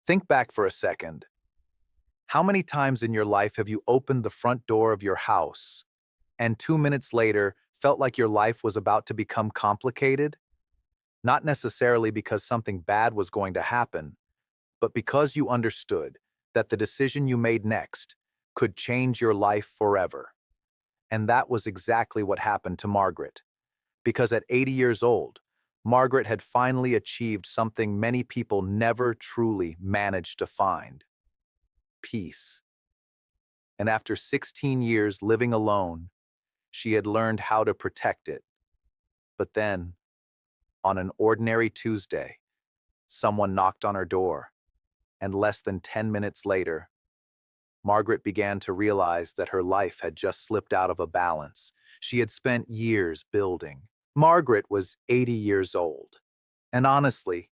Think back for a second. How many times in your life have you opened the front door of your house and 2 minutes later felt like your life was about to become complicated? Not necessarily because something bad was going to happen, but because you understood that the decision you made next could change your life forever. And that was exactly what happened to Margaret. Because at 80 years old, Margaret had finally achieved something many people never truly managed to find: peace. And after 16 years living alone, she had learned how to protect it. But then, on an ordinary Tuesday, someone knocked on her door, and less than 10 minutes later, Margaret began to realize that her life had just slipped out of a balance she had spent years building. Margaret was 80 years old, and honestly,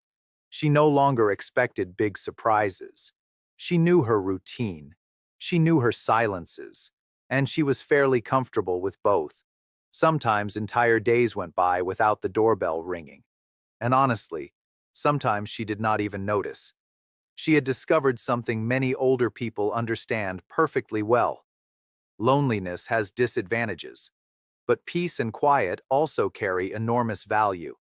she no longer expected big surprises. She knew her routine, she knew her silences, and she was fairly comfortable with both. Sometimes entire days went by without the doorbell ringing, and honestly, sometimes she did not even notice. She had discovered something many older people understand perfectly well. Loneliness has disadvantages, but peace and quiet also carry enormous value.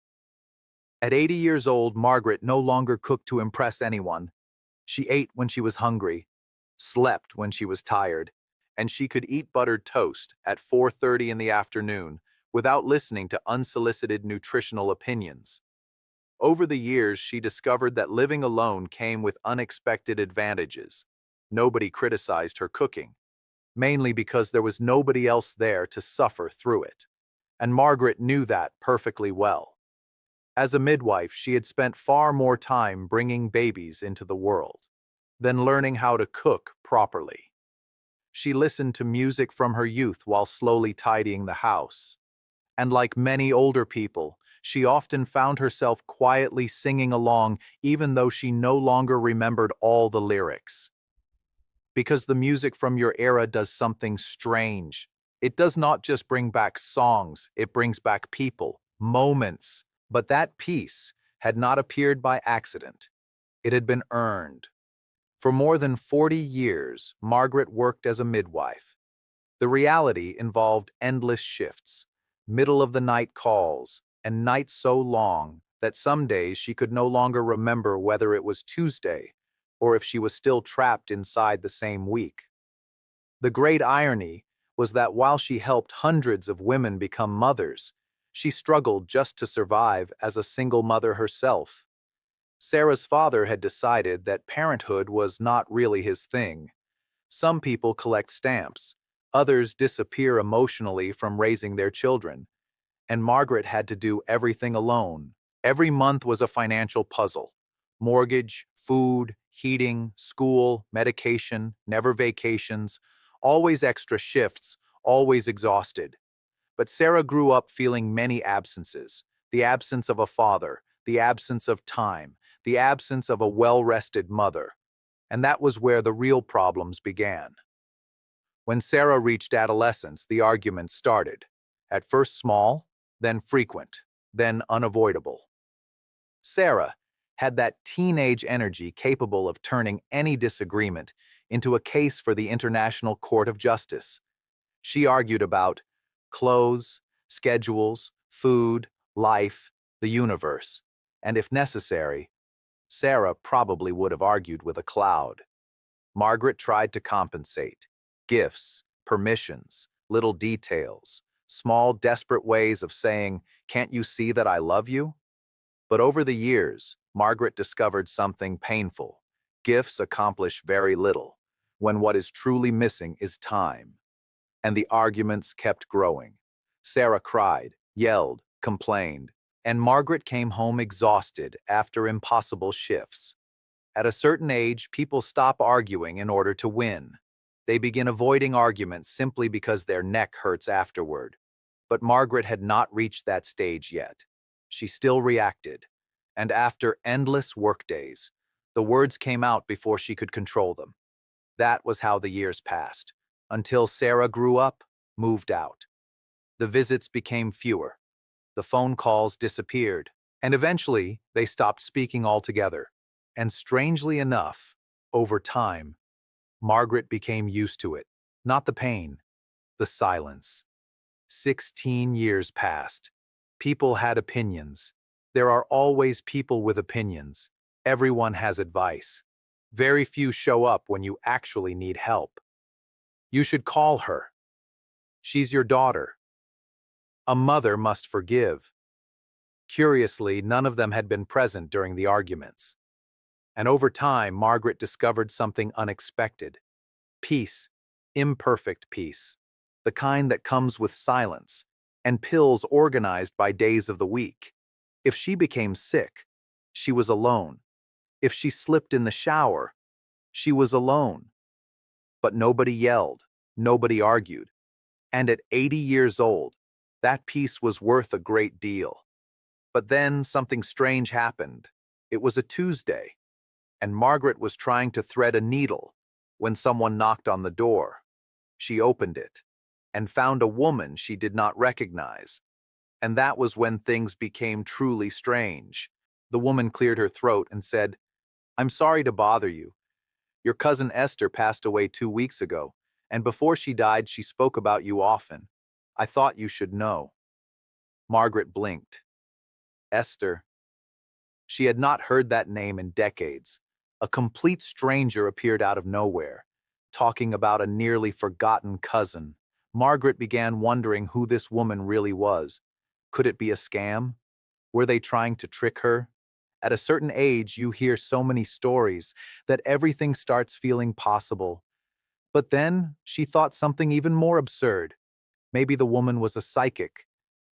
At 80 years old, Margaret no longer cooked to impress anyone. She ate when she was hungry, slept when she was tired, and she could eat buttered toast at 4:30 in the afternoon without listening to unsolicited nutritional opinions. Over the years, she discovered that living alone came with unexpected advantages. Nobody criticized her cooking, mainly because there was nobody else there to suffer through it. And Margaret knew that perfectly well. As a midwife, she had spent far more time bringing babies into the world than learning how to cook properly. She listened to music from her youth while slowly tidying the house. And like many older people, she often found herself quietly singing along even though she no longer remembered all the lyrics. Because the music from your era does something strange. It does not just bring back songs, it brings back people, moments. But that peace had not appeared by accident. It had been earned. For more than 40 years, Margaret worked as a midwife. The reality involved endless shifts, middle-of-the-night calls, and nights so long that some days she could no longer remember whether it was Tuesday or if she was still trapped inside the same week. The great irony was that while she helped hundreds of women become mothers, she struggled just to survive as a single mother herself. Sarah's father had decided that parenthood was not really his thing. Some people collect stamps, others disappear emotionally from raising their children, and Margaret had to do everything alone. Every month was a financial puzzle: mortgage, food, heating, school, medication, never vacations, always extra shifts, always exhausted. But Sarah grew up feeling many absences: the absence of a father, the absence of time, the absence of a well-rested mother. And that was where the real problems began. When Sarah reached adolescence, the arguments started. At first small, then frequent, then unavoidable. Sarah had that teenage energy capable of turning any disagreement into a case for the International Court of Justice. She argued about clothes, schedules, food, life, the universe, and if necessary, Sarah probably would have argued with a cloud. Margaret tried to compensate: gifts, permissions, little details, small, desperate ways of saying, "Can't you see that I love you?" But over the years, Margaret discovered something painful: gifts accomplish very little when what is truly missing is time. And the arguments kept growing. Sarah cried, yelled, complained, and Margaret came home exhausted after impossible shifts. At a certain age, people stop arguing in order to win. They begin avoiding arguments simply because their neck hurts afterward. But Margaret had not reached that stage yet. She still reacted, and after endless workdays, the words came out before she could control them. That was how the years passed, until Sarah grew up, moved out. The visits became fewer, the phone calls disappeared, and eventually they stopped speaking altogether. And strangely enough, over time, Margaret became used to it. Not the pain, the silence. 16 years passed. People had opinions. There are always people with opinions. Everyone has advice. Very few show up when you actually need help. You should call her. She's your daughter. A mother must forgive. Curiously, none of them had been present during the arguments. And over time, Margaret discovered something unexpected. Peace. Imperfect peace. The kind that comes with silence, and pills organized by days of the week. If she became sick, she was alone. If she slipped in the shower, she was alone. But nobody yelled, nobody argued. And at 80 years old, that peace was worth a great deal. But then something strange happened. It was a Tuesday, and Margaret was trying to thread a needle when someone knocked on the door. She opened it and found a woman she did not recognize. And that was when things became truly strange. The woman cleared her throat and said, "I'm sorry to bother you. Your cousin Esther passed away 2 weeks ago, and before she died, she spoke about you often. I thought you should know." Margaret blinked. Esther. She had not heard that name in decades. A complete stranger appeared out of nowhere, talking about a nearly forgotten cousin. Margaret began wondering who this woman really was. Could it be a scam? Were they trying to trick her? At a certain age, you hear so many stories that everything starts feeling possible. But then she thought something even more absurd. Maybe the woman was a psychic,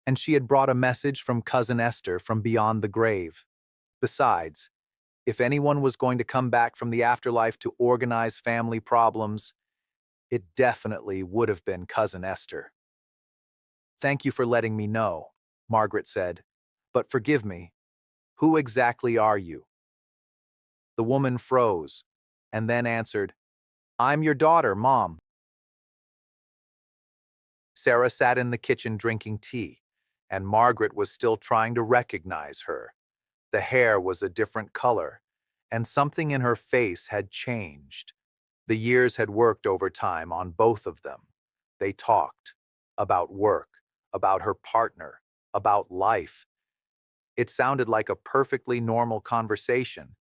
and she had brought a message from cousin Esther from beyond the grave. Besides, if anyone was going to come back from the afterlife to organize family problems, it definitely would have been cousin Esther. "Thank you for letting me know," Margaret said. "But forgive me, who exactly are you?" The woman froze, and then answered, "I'm your daughter, Mom." Sarah sat in the kitchen drinking tea, and Margaret was still trying to recognize her. The hair was a different color, and something in her face had changed. The years had worked overtime on both of them. They talked about work, about her partner, about life. It sounded like a perfectly normal conversation,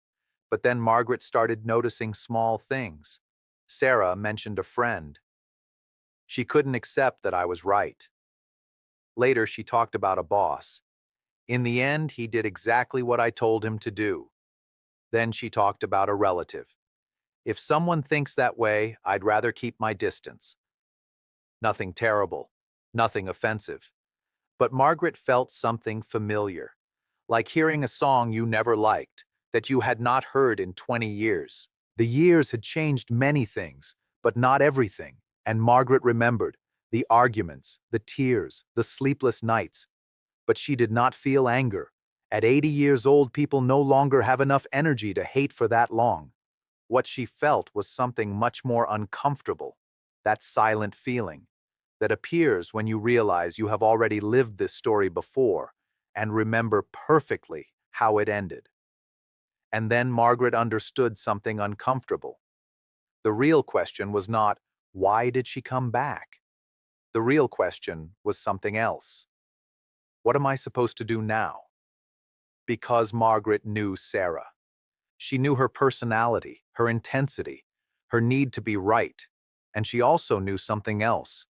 but then Margaret started noticing small things. Sarah mentioned a friend. She couldn't accept that I was right. Later, she talked about a boss. In the end, he did exactly what I told him to do. Then she talked about a relative. If someone thinks that way, I'd rather keep my distance. Nothing terrible, nothing offensive. But Margaret felt something familiar, like hearing a song you never liked, that you had not heard in 20 years. The years had changed many things, but not everything, and Margaret remembered the arguments, the tears, the sleepless nights. But she did not feel anger. At 80 years old, people no longer have enough energy to hate for that long. What she felt was something much more uncomfortable, that silent feeling that appears when you realize you have already lived this story before and remember perfectly how it ended. And then Margaret understood something uncomfortable. The real question was not, why did she come back? The real question was something else. What am I supposed to do now? Because Margaret knew Sarah. She knew her personality, her intensity, her need to be right, and she also knew something else.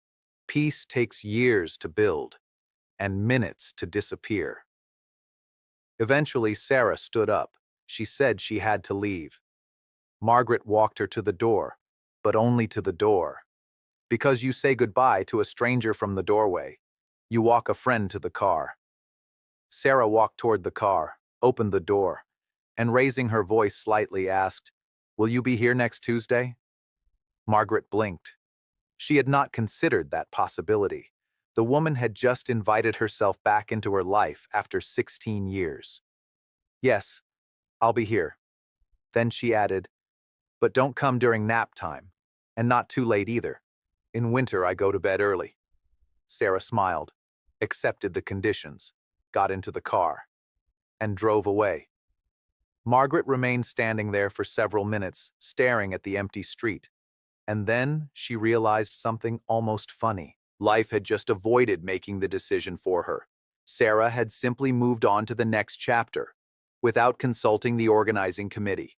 Peace takes years to build, and minutes to disappear. Eventually, Sarah stood up. She said she had to leave. Margaret walked her to the door, but only to the door. Because you say goodbye to a stranger from the doorway, you walk a friend to the car. Sarah walked toward the car, opened the door, and raising her voice slightly asked, "Will you be here next Tuesday?" Margaret blinked. She had not considered that possibility. The woman had just invited herself back into her life after 16 years. "Yes, I'll be here." Then she added, "But don't come during nap time, and not too late either. In winter, I go to bed early." Sarah smiled, accepted the conditions, got into the car, and drove away. Margaret remained standing there for several minutes, staring at the empty street. And then she realized something almost funny. Life had just avoided making the decision for her. Sarah had simply moved on to the next chapter, without consulting the organizing committee.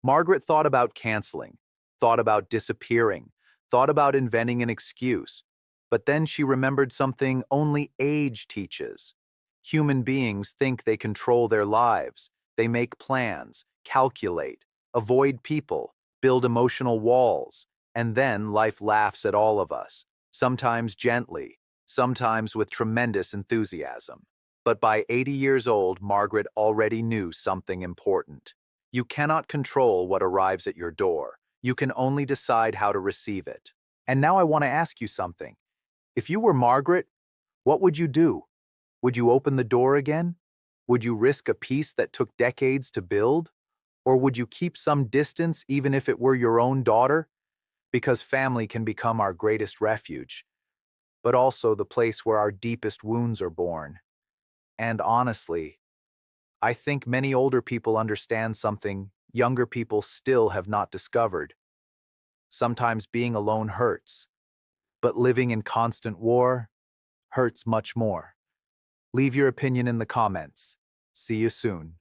Margaret thought about canceling, thought about disappearing, thought about inventing an excuse. But then she remembered something only age teaches. Human beings think they control their lives. They make plans, calculate, avoid people, build emotional walls, and then life laughs at all of us, sometimes gently, sometimes with tremendous enthusiasm. But by 80 years old, Margaret already knew something important. You cannot control what arrives at your door. You can only decide how to receive it. And now I want to ask you something. If you were Margaret, what would you do? Would you open the door again? Would you risk a peace that took decades to build? Or would you keep some distance even if it were your own daughter? Because family can become our greatest refuge, but also the place where our deepest wounds are born. And honestly, I think many older people understand something younger people still have not discovered. Sometimes being alone hurts, but living in constant war hurts much more. Leave your opinion in the comments. See you soon.